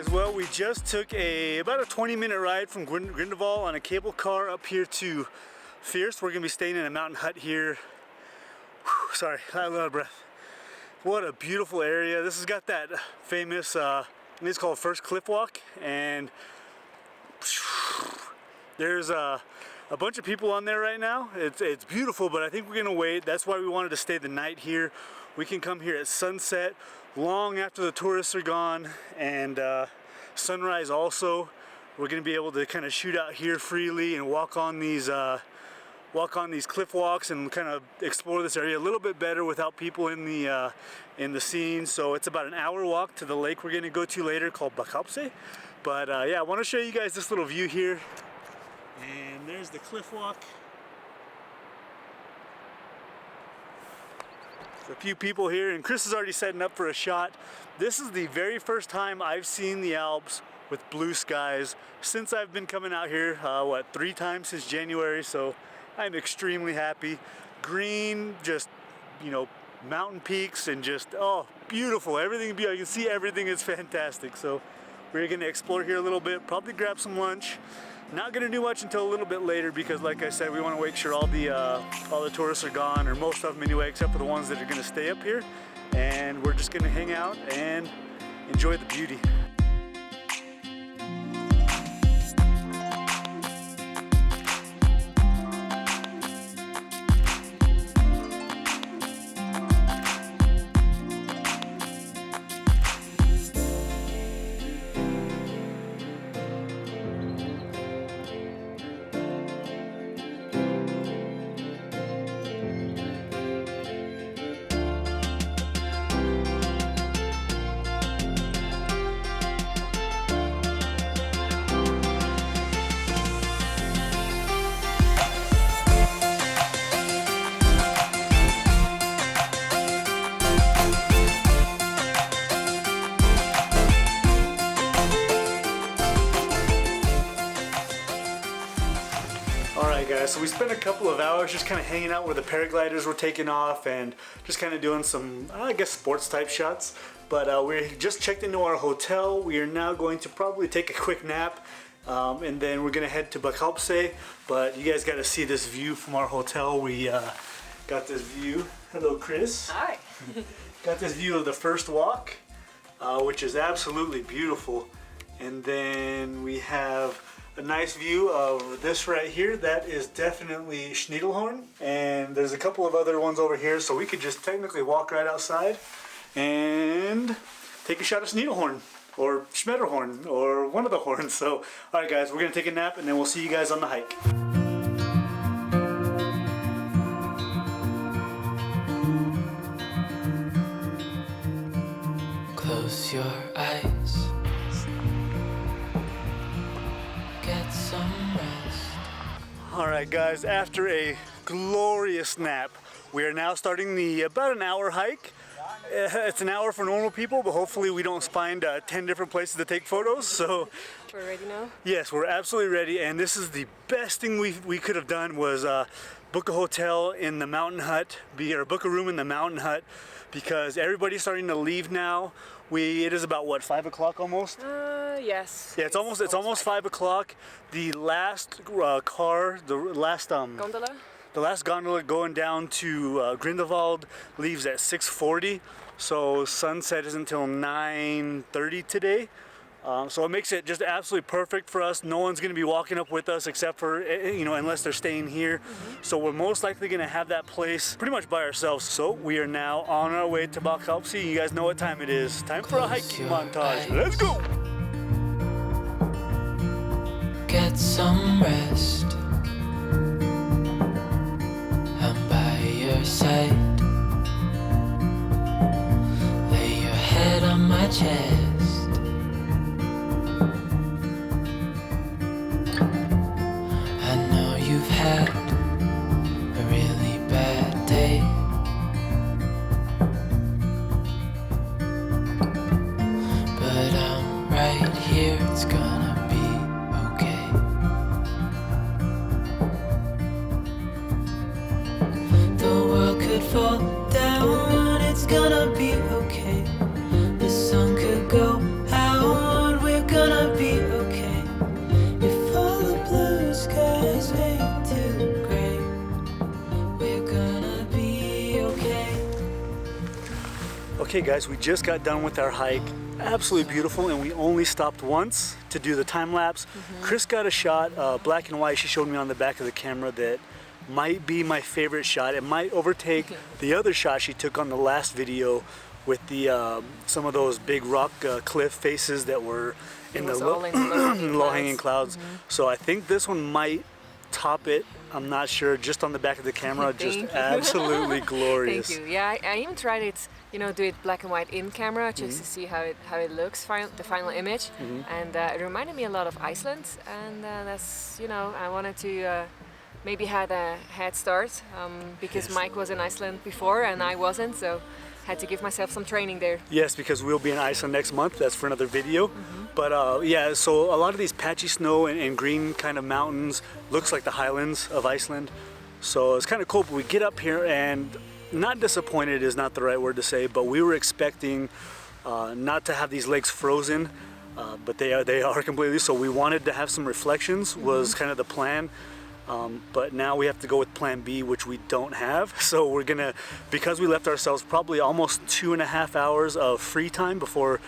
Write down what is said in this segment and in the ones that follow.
guys, well, we just took about a 20-minute ride from Grindelwald on a cable car up here to Fierce. We're gonna be staying in a mountain hut here. Whew, sorry, I have a lot of breath. What a beautiful area. This has got that famous, it's called First Cliff Walk, and there's a bunch of people on there right now. It's beautiful, but I think we're gonna wait. That's why we wanted to stay the night here. We can come here at sunset, long after the tourists are gone, and sunrise also. We're gonna be able to kind of shoot out here freely and walk on these cliff walks and kind of explore this area a little bit better without people in the scene. So it's about an hour walk to the lake we're gonna go to later called Bachalpsee. But yeah, I want to show you guys this little view here. And there's the cliff walk. There's a few people here, and Chris is already setting up for a shot. This is the very first time I've seen the Alps with blue skies since I've been coming out here, 3 times since January, so I'm extremely happy. Green, just, you know, mountain peaks, and just, oh, beautiful. Everything, I can see everything is fantastic. So we're gonna explore here a little bit, probably grab some lunch. Not gonna do much until a little bit later because, like I said, we want to make sure all the tourists are gone, or most of them anyway, except for the ones that are gonna stay up here. And we're just gonna hang out and enjoy the beauty. Guys, so we spent a couple of hours just kind of hanging out where the paragliders were taking off and just kind of doing some, I guess, sports type shots. But we just checked into our hotel. We are now going to probably take a quick nap, and then we're gonna head to Bachalpsee. But you guys got to see this view from our hotel. We got this view. Hello, Chris. Hi. Got this view of the first walk, which is absolutely beautiful. And then we have a nice view of this right here. That is definitely Schnittelhorn, and there's a couple of other ones over here, so we could just technically walk right outside and take a shot of Schnittelhorn or Schmetterhorn or one of the horns. So alright guys, we're gonna take a nap and then we'll see you guys on the hike. Close your eyes. Alright guys, after a glorious nap, we are now starting the about an hour hike. It's an hour for normal people, but hopefully we don't find 10 different places to take photos. So we're ready now? Yes, we're absolutely ready, and this is the best thing we could have done was book a hotel in the mountain hut, or book a room in the mountain hut, because everybody's starting to leave now. It is about what, 5 o'clock almost? Yes. Yeah, it's almost 5 o'clock. The last car, the last gondola? The last gondola going down to Grindelwald leaves at 6:40. So sunset is until 9:30 today. So it makes it just absolutely perfect for us. No one's going to be walking up with us except for, you know, unless they're staying here. So we're most likely going to have that place pretty much by ourselves. So we are now on our way to Bachalpsee. You guys know what time it is. Time for a hiking montage. Let's go! Get some rest. I'm by your side. Lay your head on my chest. I know you've had a really bad day, but I'm right here, it's gonna be okay. The world could fall down, it's gonna be okay. The sun could go out, we're Okay guys, we just got done with our hike. Absolutely beautiful, and we only stopped once to do the time lapse. Chris got a shot, black and white, she showed me on the back of the camera, that might be my favorite shot. It might overtake the other shot she took on the last video with the some of those big rock cliff faces that were in the low-hanging clouds. So I think this one might top it. I'm not sure, just on the back of the camera, just absolutely glorious. Thank you. Yeah, I even tried it, you know, do it black and white in camera just to see how it looks, the final image. And it reminded me a lot of Iceland, and that's, you know, I wanted to maybe had a head start because Mike was in Iceland before and I wasn't, so had to give myself some training there. Yes, because we'll be in Iceland next month. That's for another video. But yeah, so a lot of these patchy snow and green kind of mountains looks like the highlands of Iceland. So it's kind of cool. But we get up here and not disappointed is not the right word to say, but we were expecting not to have these lakes frozen, but they are completely. So we wanted to have some reflections was kind of the plan. But now we have to go with plan B, which we don't have. So we're gonna, because we left ourselves probably almost 2.5 hours of free time before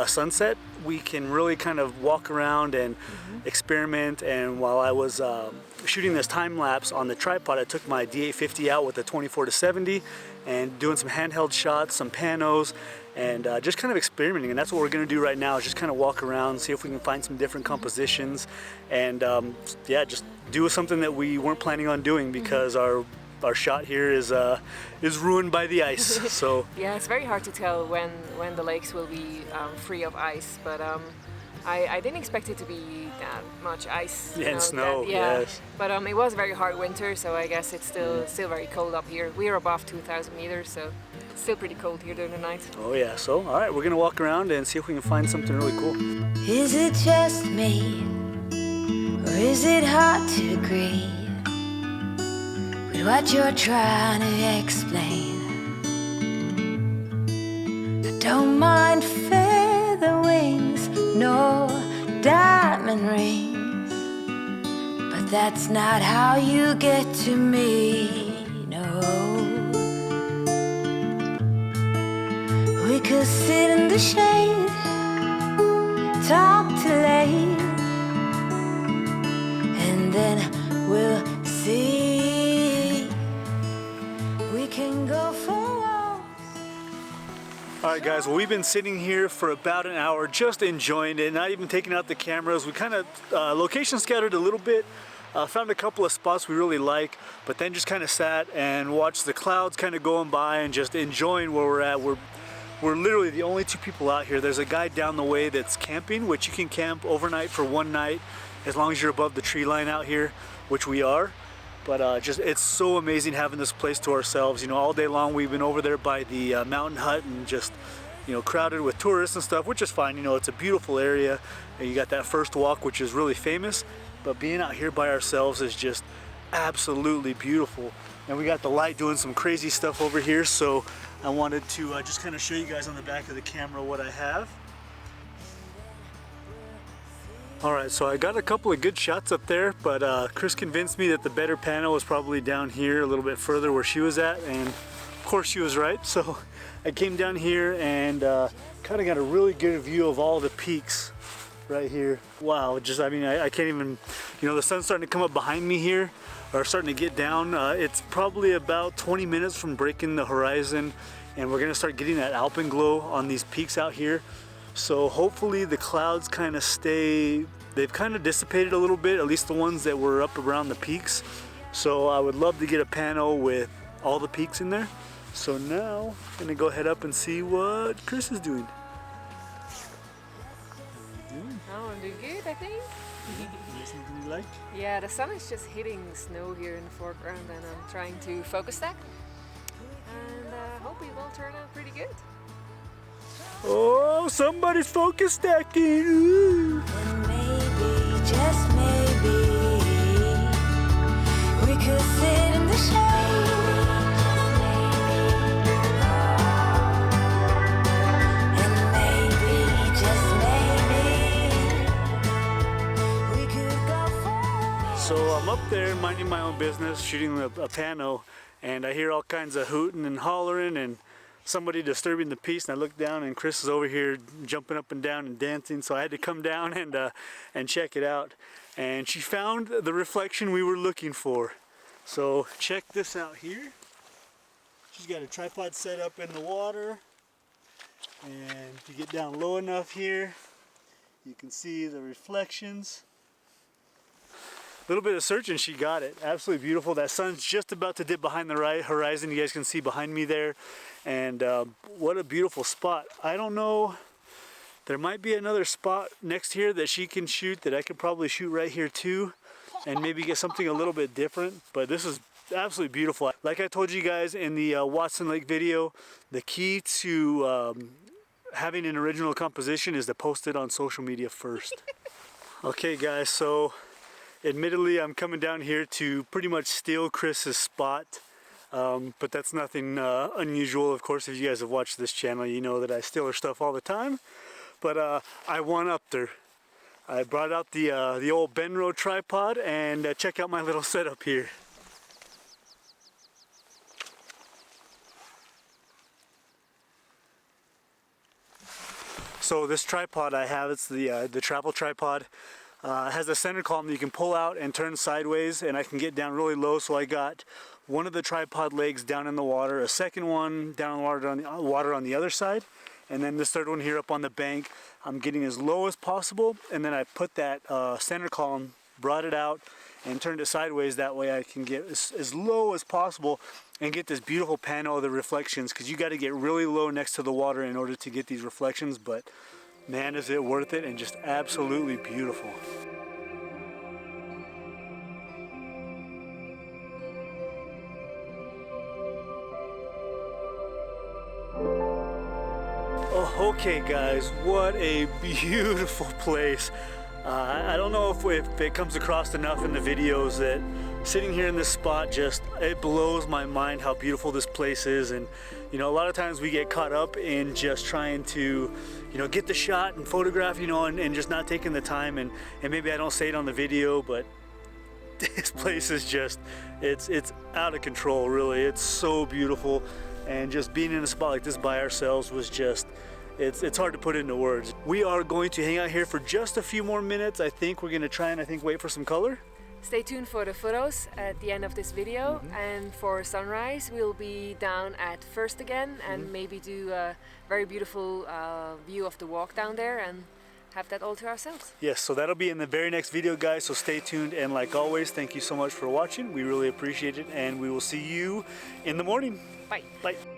sunset, we can really kind of walk around and experiment. And while I was shooting this time lapse on the tripod, I took my D850 out with the 24-70 and doing some handheld shots, some panos, and just kind of experimenting. And that's what we're gonna do right now, is just kind of walk around, see if we can find some different compositions, and yeah, just do something that we weren't planning on doing because our shot here is ruined by the ice. So yeah, it's very hard to tell when the lakes will be free of ice, but I didn't expect it to be that much ice. Yeah, and snow. Yes. But it was a very hard winter, so I guess it's still very cold up here. We are above 2,000 meters, so it's still pretty cold here during the night. Oh yeah. So all right, we're gonna walk around and see if we can find something really cool. Is it just me, or is it hard to agree with what you're trying to explain? I don't mind feather wings, no diamond rings, but that's not how you get to me, no. We could sit in the shade, talk till late, and then we'll see. We can go for walks. All right guys, well, we've been sitting here for about an hour just enjoying it, not even taking out the cameras. We kind of location scattered a little bit, found a couple of spots we really like, but then just kind of sat and watched the clouds kind of going by and just enjoying where we're at. We're literally the only two people out here. There's a guy down the way that's camping, which you can camp overnight for one night as long as you're above the tree line out here, which we are. But just, it's so amazing having this place to ourselves. You know, all day long we've been over there by the mountain hut and just, you know, crowded with tourists and stuff, which is fine. You know, it's a beautiful area, and you got that first walk, which is really famous. But being out here by ourselves is just absolutely beautiful. And we got the light doing some crazy stuff over here, so I wanted to just kind of show you guys on the back of the camera what I have. Alright, so I got a couple of good shots up there, but Chris convinced me that the better pano was probably down here a little bit further where she was at, and of course she was right. So I came down here and kind of got a really good view of all the peaks right here. Wow, just, I mean, I can't even, you know, the sun's starting to come up behind me here, or starting to get down. It's probably about 20 minutes from breaking the horizon, and we're gonna start getting that alpenglow on these peaks out here. So hopefully the clouds kind of stay, they've kind of dissipated a little bit, at least the ones that were up around the peaks. So I would love to get a pano with all the peaks in there. So now I'm gonna go head up and see what Chris is doing. Oh, I'm doing good, I think. Is there something you like? Yeah, the sun is just hitting snow here in the foreground, and I'm trying to focus stack. And hope it will turn out pretty good. Oh, somebody's focus stacking. Ooh. And maybe, just maybe, we could sit in the shade. And maybe, just maybe, we could go for. So I'm up there minding my own business, shooting a pano, and I hear all kinds of hooting and hollering, and somebody disturbing the peace, and I looked down and Chris is over here jumping up and down and dancing, so I had to come down and check it out. And she found the reflection we were looking for. So check this out here. She's got a tripod set up in the water, and if you get down low enough here, you can see the reflections. A little bit of searching, she got it. Absolutely beautiful. That sun's just about to dip behind the horizon. You guys can see behind me there. And what a beautiful spot. I don't know, there might be another spot next here that she can shoot that I could probably shoot right here too, and maybe get something a little bit different. But this is absolutely beautiful. Like I told you guys in the Watson Lake video, the key to having an original composition is to post it on social media first. Okay guys, so admittedly I'm coming down here to pretty much steal Chris's spot, but that's nothing unusual. Of course, if you guys have watched this channel, you know that I steal her stuff all the time. But I one-upped her. I brought out the old Benro tripod, and check out my little setup here. So this tripod I have, it's the travel tripod. It has a center column that you can pull out and turn sideways, and I can get down really low. So I got one of the tripod legs down in the water, a second one down in the water on the other side, and then this third one here up on the bank. I'm getting as low as possible, and then I put that center column, brought it out, and turned it sideways. That way I can get as low as possible and get this beautiful pano of the reflections, because you got to get really low next to the water in order to get these reflections. But man, is it worth it, and just absolutely beautiful. Oh, okay guys, what a beautiful place. I don't know if it comes across enough in the videos that sitting here in this spot, just, it blows my mind how beautiful this place is. And you know, a lot of times we get caught up in just trying to, you know, get the shot and photograph, you know, and just not taking the time, and maybe I don't say it on the video, but this place is just, it's out of control, really. It's so beautiful, and just being in a spot like this by ourselves was just, it's hard to put into words. We are going to hang out here for just a few more minutes. I think we're going to try and wait for some color. Stay tuned for the photos at the end of this video, and for sunrise we'll be down at First again, and maybe do a very beautiful view of the walk down there and have that all to ourselves. Yes, so that'll be in the very next video guys, so stay tuned, and like always, thank you so much for watching. We really appreciate it, and we will see you in the morning. Bye. Bye.